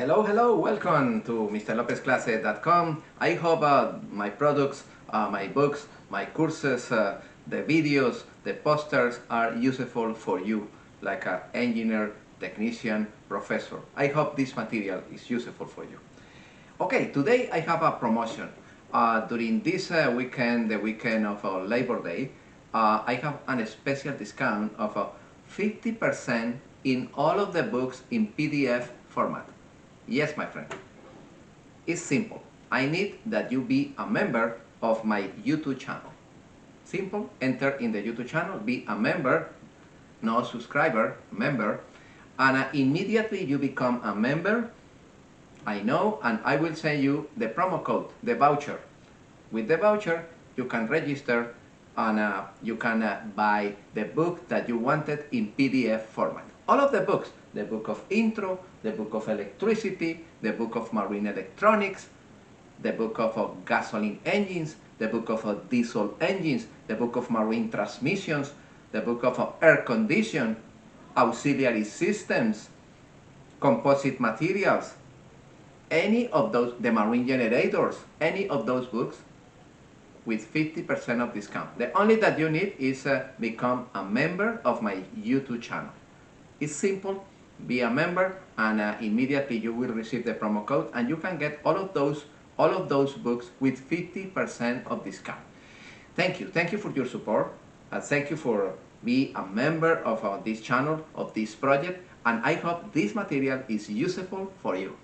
Hello, welcome to mrlopezclase.com. I hope my products, my books, my courses, the videos, the posters are useful for you, like an engineer, technician, professor. I hope this material is useful for you. Okay, today I have a promotion. During this weekend, the weekend of Labor Day, I have a special discount of 50% in all of the books in PDF format. Yes, my friend. It's simple. I need that you be a member of my YouTube channel. Simple. Enter in the YouTube channel, be a member, no subscriber, member, and immediately you become a member. I know, and I will send you the promo code, the voucher. With the voucher, you can register and you can buy the book that you wanted in PDF format. All of the books, the book of intro, the book of electricity, the book of marine electronics, the book of gasoline engines, the book of diesel engines, the book of marine transmissions, the book of air condition, auxiliary systems, composite materials, any of those, the marine generators, any of those books with 50% of discount. The only that you need is become a member of my YouTube channel. It's simple. Be a member and immediately you will receive the promo code and you can get all of those books with 50% of discount. Thank you for your support. Thank you for being a member of this channel, of this project, and I hope this material is useful for you.